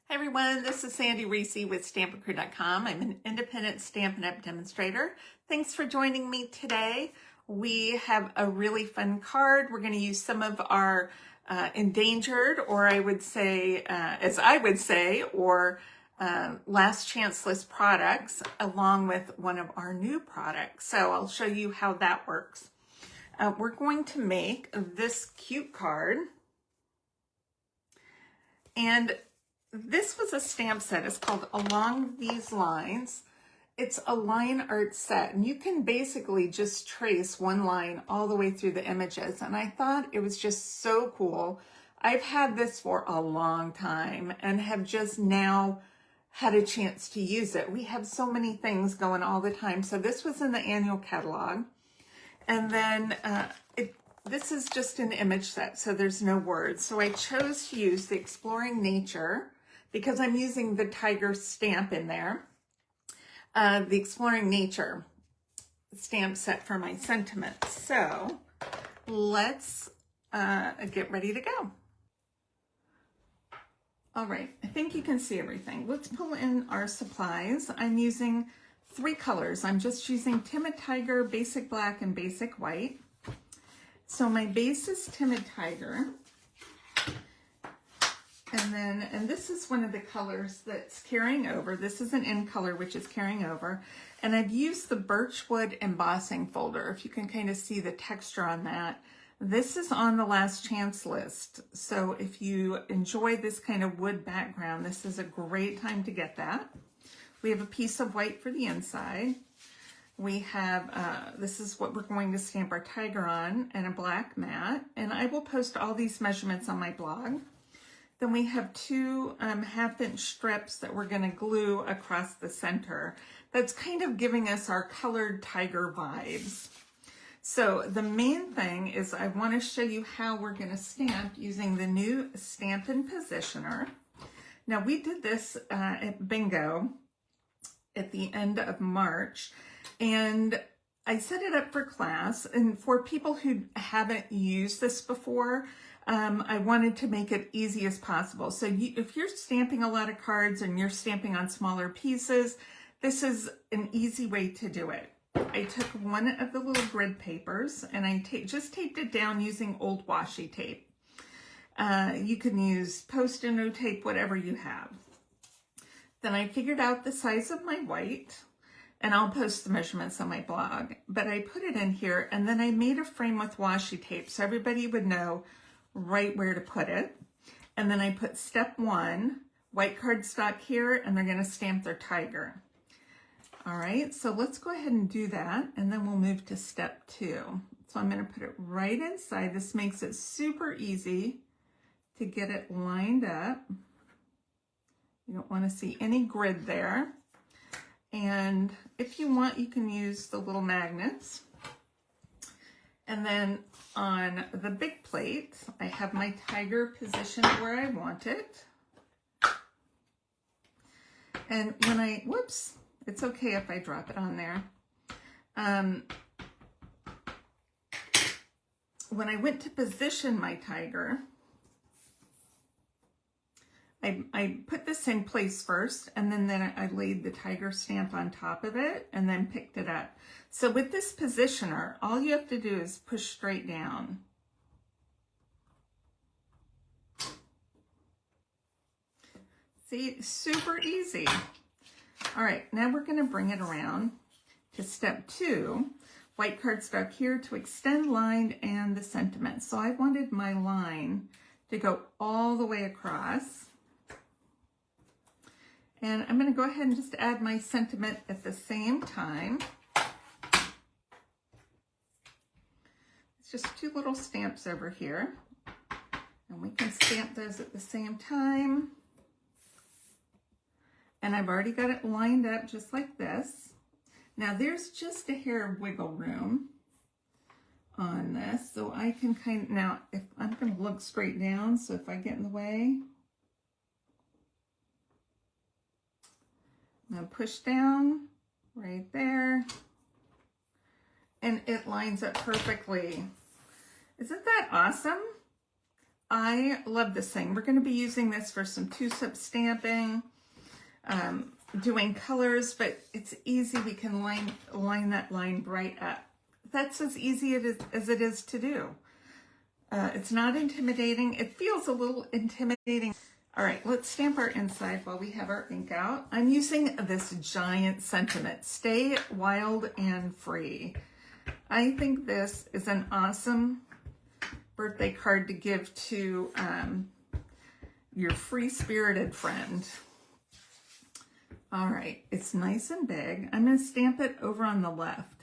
Hi everyone, this is Sandy Reese with Stampin' Crew.com. I'm an independent Stampin' Up! Demonstrator. Thanks for joining me today. We have a really fun card. We're going to use some of our endangered, or I would say, last chance list products, along with one of our new products. So I'll show you how that works. We're going to make this cute card. And this was a stamp set. It's called Along These Lines. It's a line art set, and you can basically just trace one line all the way through the images. And I thought it was just so cool. I've had this for a long time and have just now had a chance to use it. We have so many things going all the time. So this was in the annual catalog. And then this is just an image set, so there's no words. So I chose to use the Exploring Nature because I'm using the tiger stamp in there. The Exploring Nature stamp set for my sentiments. So let's get ready to go. All right, I think you can see everything. Let's pull in our supplies. I'm using 3 colors. I'm just using Timid Tiger, Basic Black, and Basic White. So my base is Timid Tiger. And this is one of the colors that's carrying over. This is an in color, which is carrying over. And I've used the Birchwood embossing folder. If you can kind of see the texture on that. This is on the last chance list. So if you enjoy this kind of wood background, this is a great time to get that. We have a piece of white for the inside. We have, this is what we're going to stamp our tiger on, and a black mat. And I will post all these measurements on my blog. Then we have 2 half-inch strips that we're going to glue across the center. That's kind of giving us our colored tiger vibes. So the main thing is I want to show you how we're going to stamp using the new Stampin' Positioner. Now we did this at Bingo at the end of March, and I set it up for class. And for people who haven't used this before, I wanted to make it easy as possible. So if you're stamping a lot of cards and you're stamping on smaller pieces, this is an easy way to do it. I took one of the little grid papers and I just taped it down using old washi tape. You can use Post-it note tape, whatever you have. Then I figured out the size of my white, and I'll post the measurements on my blog, but I put it in here, and then I made a frame with washi tape so everybody would know right where to put it. And then I put step 1, white cardstock here, and they're going to stamp their tiger. All right, so let's go ahead and do that, and then we'll move to step 2. So I'm going to put it right inside. This makes it super easy to get it lined up. You don't want to see any grid there. And if you want, you can use the little magnets. And then on the big plate, I have my tiger positioned where I want it. And when whoops, it's okay if I drop it on there. When I went to position my tiger, I put this in place first, and then I laid the tiger stamp on top of it and then picked it up. So with this positioner, all you have to do is push straight down. See, super easy. All right, now we're going to bring it around to step 2, white cardstock here to extend line and the sentiment. So I wanted my line to go all the way across. And I'm going to go ahead and just add my sentiment at the same time. It's just 2 little stamps over here. And we can stamp those at the same time. And I've already got it lined up just like this. Now there's just a hair of wiggle room on this. So I can now if I'm going to look straight down, so if I get in the way, I'm going to push down right there, and it lines up perfectly. Isn't that awesome? I love this thing. We're going to be using this for some two-step stamping, doing colors, but it's easy. We can line that line right up. That's as easy as it is to do. It's not intimidating. It feels a little intimidating. All right, let's stamp our inside while we have our ink out. I'm using this giant sentiment, Stay Wild and Free. I think this is an awesome birthday card to give to your free-spirited friend. All right, it's nice and big. I'm going to stamp it over on the left.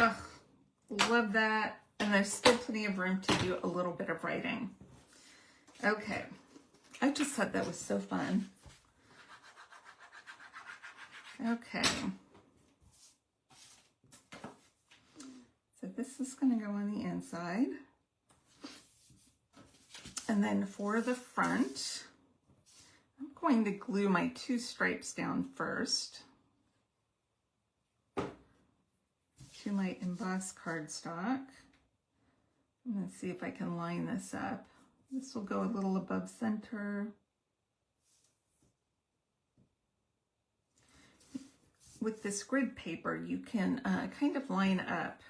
Oh, love that. And there's still plenty of room to do a little bit of writing. Okay, I just thought that was so fun. Okay. So this is going to go on the inside. And then for the front, I'm going to glue my two stripes down first to my embossed cardstock. I'm going to see if I can line this up. This will go a little above center. With this grid paper, you can kind of line up.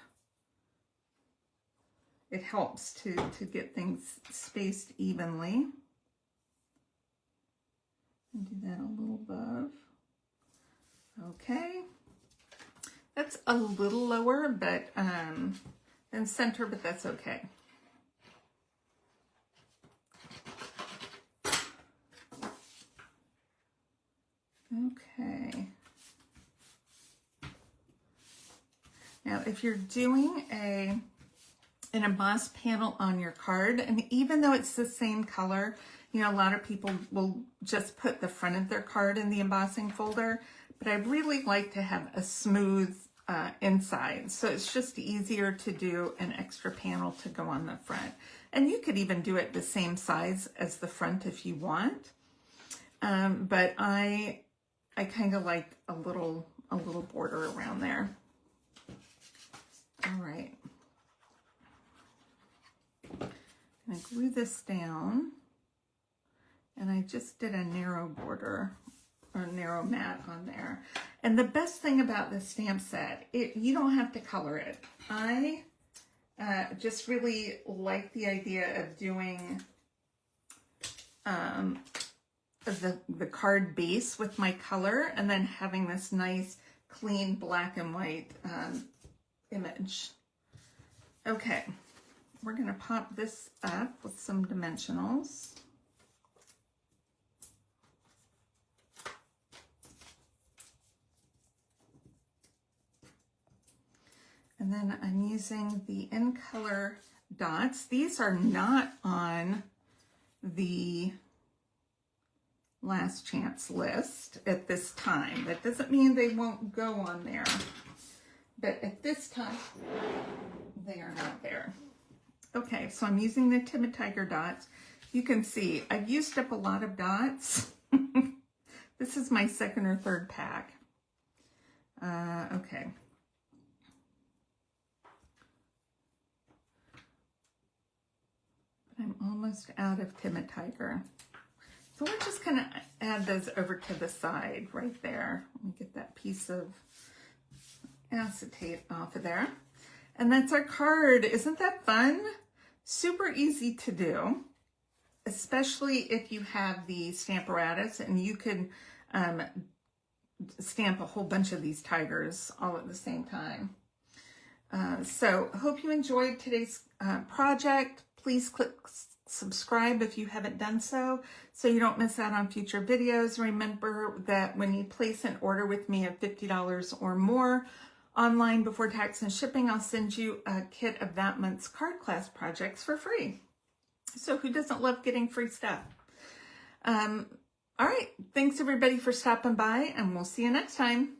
It helps to get things spaced evenly. And do that a little above. Okay. That's a little lower but than center, but that's okay. Okay. Now, if you're doing an embossed panel on your card, and even though it's the same color, you know, a lot of people will just put the front of their card in the embossing folder, but I really like to have a smooth inside. So it's just easier to do an extra panel to go on the front. And you could even do it the same size as the front if you want. But I kind of like a little border around there. All right. I'm going to glue this down, and I just did a narrow border or narrow mat on there. And the best thing about this stamp set, you don't have to color it. I just really like the idea of doing the card base with my color and then having this nice clean black and white image. Okay, we're going to pop this up with some dimensionals. And then I'm using the In Color dots. These are not on the Last Chance list at this time. That doesn't mean they won't go on there. But at this time, they are not there. Okay, so I'm using the Timid Tiger dots. You can see I've used up a lot of dots. This is my second or third pack. Okay. I'm almost out of Timid Tiger. So we're just going to add those over to the side right there. Let me get that piece of acetate off of there. And that's our card. Isn't that fun? Super easy to do, especially if you have the Stamparatus and you can stamp a whole bunch of these tigers all at the same time. So hope you enjoyed today's project. Please click subscribe if you haven't done so you don't miss out on future videos. Remember that when you place an order with me of $50 or more online before tax and shipping, I'll send you a kit of that month's card class projects for free. So who doesn't love getting free stuff? All right, thanks everybody for stopping by, and we'll see you next time.